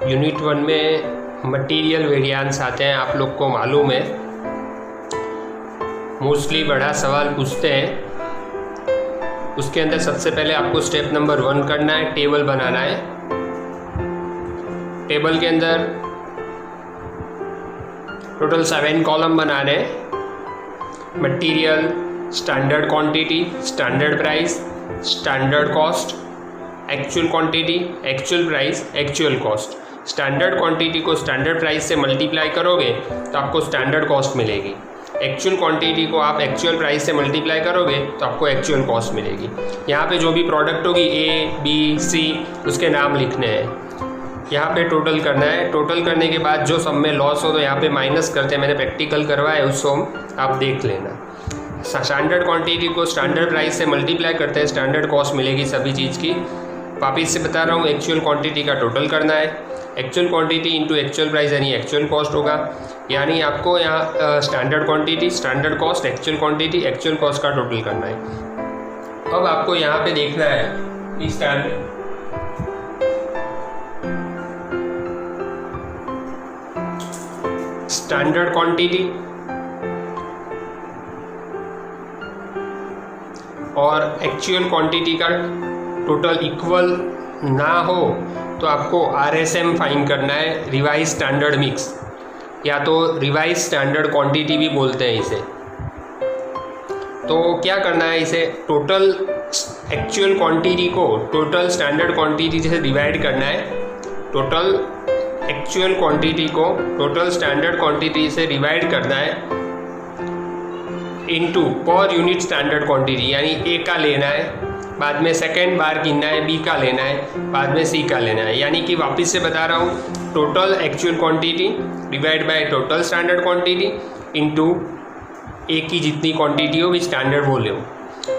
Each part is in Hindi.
यूनिट 1 में मटेरियल वेरिएंस आते हैं, आप लोग को मालूम है। मोस्टली बड़ा सवाल पूछते हैं। उसके अंदर सबसे पहले आपको स्टेप नंबर 1 करना है, टेबल बनाना है। टेबल के अंदर टोटल 7 कॉलम बनाने हैं। Material, standard quantity, standard price, standard cost, actual quantity, actual price, actual cost. Standard quantity को स्टैंडर्ड प्राइस से मल्टीप्लाई करोगे तो आपको स्टैंडर्ड कॉस्ट मिलेगी। एक्चुअल क्वांटिटी को आप एक्चुअल प्राइस से मल्टीप्लाई करोगे तो आपको एक्चुअल कॉस्ट मिलेगी। यहाँ पे जो भी प्रोडक्ट होगी ए, बी, सी, उसके नाम लिखने हैं। यहाँ पे टोटल करना है। टोटल करने के बाद जो सब में लॉस हो तो यहाँ पे माइनस करते हैं। मैंने प्रैक्टिकल करवाया है, उसको आप देख लेना। स्टैंडर्ड क्वांटिटी को स्टैंडर्ड प्राइस से मल्टीप्लाई करते हैं, स्टैंडर्ड कॉस्ट मिलेगी सभी चीज़ की। वापिस से बता रहा हूँ, एक्चुअल क्वांटिटी का टोटल करना है। Actual quantity into actual price यानी एक्चुअल कॉस्ट होगा। यानी आपको यहाँ standard quantity, standard cost, actual quantity, actual cost का टोटल करना है। अब आपको यहाँ पे देखना है कि स्टैंडर्ड क्वांटिटी और एक्चुअल क्वांटिटी का टोटल इक्वल ना हो तो आपको RSM फाइंड करना है, रिवाइज स्टैंडर्ड मिक्स, या तो रिवाइज स्टैंडर्ड क्वांटिटी भी बोलते हैं इसे। तो क्या करना है, इसे टोटल एक्चुअल क्वांटिटी को टोटल स्टैंडर्ड क्वांटिटी से डिवाइड करना है। टोटल एक्चुअल क्वांटिटी को टोटल स्टैंडर्ड क्वांटिटी से डिवाइड करना है into per unit standard quantity, यानी ए का लेना है, बाद में सेकेंड बार गिनना है, बी का लेना है, बाद में सी का लेना है। यानी कि वापस से बता रहा हूँ, total actual quantity divide by total standard quantity into A की जितनी क्वांटिटी हो भी स्टैंडर्ड बोले हो।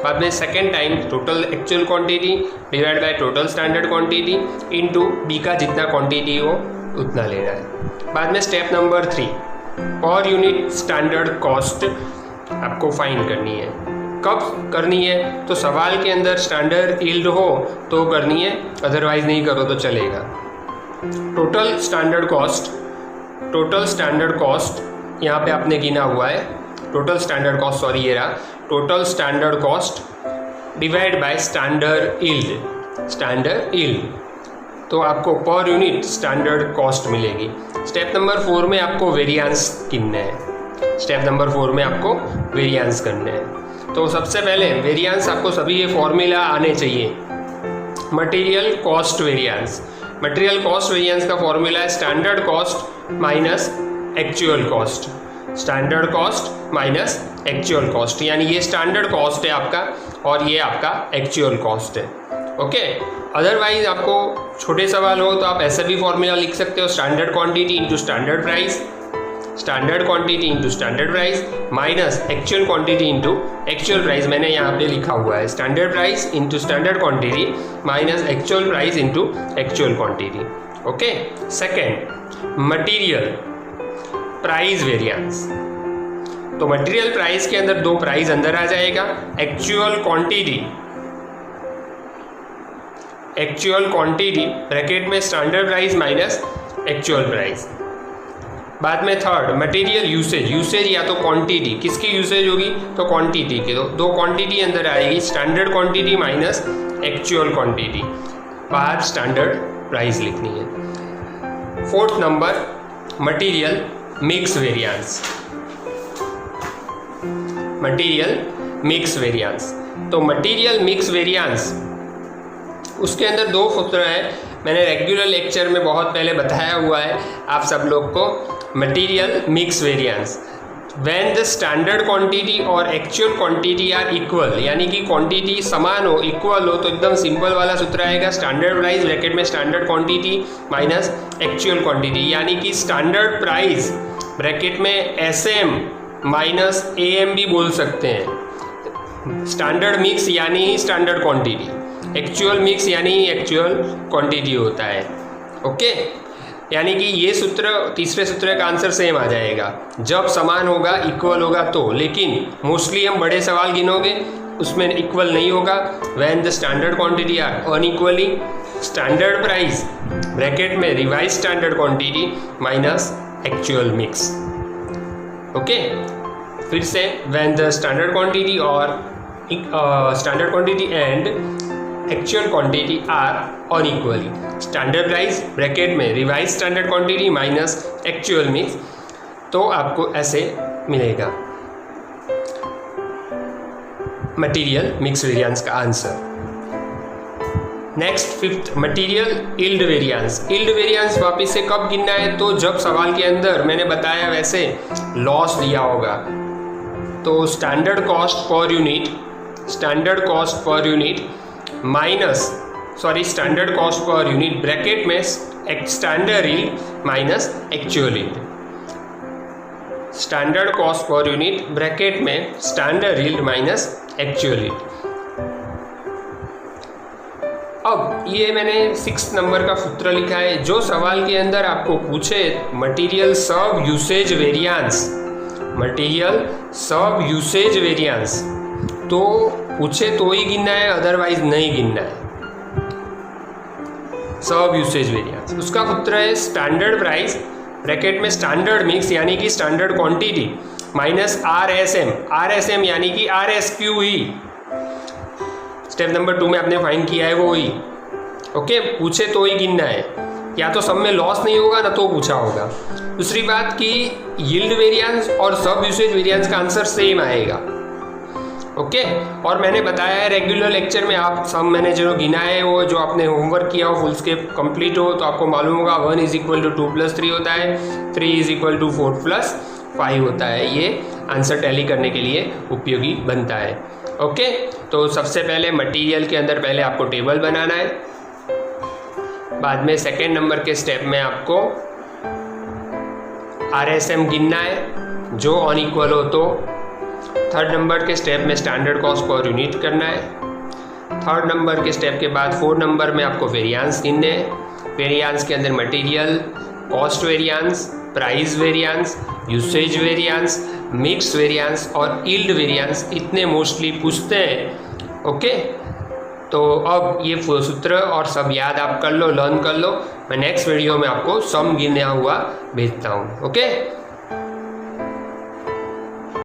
बाद में second time total actual quantity divide by total standard quantity into B का जितना क्वांटिटी हो उतना लेना है। बाद में step number 3, per unit standard cost आपको फाइंड करनी है। कब करनी है, तो सवाल के अंदर स्टैंडर्ड यील्ड हो तो करनी है, अदरवाइज नहीं करो तो चलेगा। टोटल स्टैंडर्ड कॉस्ट यहाँ पे आपने गिना हुआ है। टोटल स्टैंडर्ड कॉस्ट, सॉरी ये रहा, total standard cost divide by standard yield, तो आपको पर यूनिट स्टैंडर्ड कॉस्ट मिलेगी। स्टेप नंबर 4 में आपको वेरिएंस गिनना है। स्टेप नंबर 4 में आपको वेरिएंस करना है। तो सबसे पहले वेरिएंस आपको सभी ये फॉर्मूला आने चाहिए। Material cost variance, material cost variance का फॉर्मूला है standard cost minus actual cost, standard cost minus actual cost. यानी ये स्टैंडर्ड कॉस्ट है आपका और ये आपका एक्चुअल कॉस्ट है। ओके, अदरवाइज आपको छोटे सवाल हो तो आप ऐसा भी फॉर्मूला लिख सकते हो, standard quantity into standard price, standard quantity into standard price minus actual quantity into actual price. मैंने यहाँ पे लिखा हुआ है standard price into standard quantity minus actual price into actual quantity. Okay, second material price variance. तो मटेरियल प्राइस के अंदर 2 प्राइस अंदर आ जाएगा, एक्चुअल क्वांटिटी ब्रैकेट में standard price minus actual price. बाद में थर्ड मटेरियल यूसेज या तो क्वांटिटी, किसकी यूसेज होगी तो क्वांटिटी की, तो 2 क्वांटिटी अंदर आएगी, standard quantity minus actual quantity, बाहर स्टैंडर्ड प्राइस लिखनी है। Fourth number material mix variance, तो मटेरियल मिक्स वेरिएंस उसके अंदर 2 सूत्र हैं। मैंने रेगुलर लेक्चर में बहुत पहले बताया हुआ है आप सब लोग को। Material mix variance, when the standard quantity और एक्चुअल क्वांटिटी आर इक्वल, यानी कि क्वांटिटी समान हो, इक्वल हो, तो एकदम सिंपल वाला सूत्र आएगा, स्टैंडर्ड प्राइस ब्रैकेट में standard quantity minus actual quantity. यानी कि स्टैंडर्ड प्राइस ब्रैकेट में SM माइनस AM भी बोल सकते हैं। स्टैंडर्ड मिक्स यानी ही स्टैंडर्ड क्वांटिटी, एक्चुअल मिक्स यानी एक्चुअल क्वांटिटी होता है। ओके, यानी कि ये सूत्र, तीसरे सूत्र का आंसर सेम आ जाएगा जब समान होगा, इक्वल होगा तो। लेकिन मोस्टली हम बड़े सवाल गिनोगे उसमें इक्वल नहीं होगा। When the standard quantity are unequally standard price bracket में revise standard quantity minus actual mix. Okay, फिर से व्हेन द स्टैंडर्ड क्वांटिटी और standard quantity and actual quantity are unequally, standard price bracket में revise standard quantity minus actual mix, तो आपको ऐसे मिलेगा मटेरियल मिक्स वेरिएंस का answer. Next fifth, material yield variance. Yield variance वापस से कब गिनना है, तो जब सवाल के अंदर मैंने बताया वैसे लॉस दिया होगा तो standard cost per unit minus standard cost per unit bracket में standard yield minus actual yield, standard cost per unit bracket में standard yield minus actual yield. अब ये मैंने 6 नंबर का सूत्र लिखा है। जो सवाल के अंदर आपको पूछे मटेरियल सब यूसेज वेरिएंस तो पूछे तो ही गिनना है, अदरवाइज नहीं गिनना है। सब यूसेज वेरिएंस उसका सूत्र है स्टैंडर्ड प्राइस ब्रैकेट में स्टैंडर्ड मिक्स यानी कि स्टैंडर्ड क्वांटिटी माइनस RSM यानी कि RSQ ही स्टेप नंबर 2 में आपने फाइंड किया है वो ही। ओके, पूछे तो ही गिनना है, या तो सब में लॉस नहीं होगा ना तो पूछा होगा। दूसरी बात कि यील्ड वेरिएंस और सब यूसेज वेरिएंस का आंसर सेम आएगा। ओके, और मैंने बताया है रेगुलर लेक्चर में आप सब मैंने जो गिना है वो जो आपने होमवर्क किया हो फुल स्केप कंप्लीट हो तो आपको मालूम होगा 1 = 2 + 3 होता है, 3 = 4 + 5 होता है। ये आंसर टैली करने के लिए उपयोगी बनता है। ओके, तो सबसे पहले मटेरियल के अंदर पहले आपको टेबल बनाना है, बाद में सेकेंड नंबर के स्टेप में आपको RSM गिनना है जो अनइक्वल हो तो, थर्ड नंबर के स्टेप में स्टैंडर्ड कॉस्ट पर यूनिट करना है, थर्ड नंबर के स्टेप के बाद 4 नंबर में आपको वेरिएंस गिनने हैं। वेरिएंस के अंदर material cost variance, price variance, usage variance, mix variance और यील्ड वेरिएंस इतने मोस्टली पूछते हैं। ओके, तो अब ये सूत्र और सब याद आप कर लो, लर्न कर लो। मैं नेक्स्ट वीडियो में आपको सम गिना हुआ भेजता हूँ। ओके।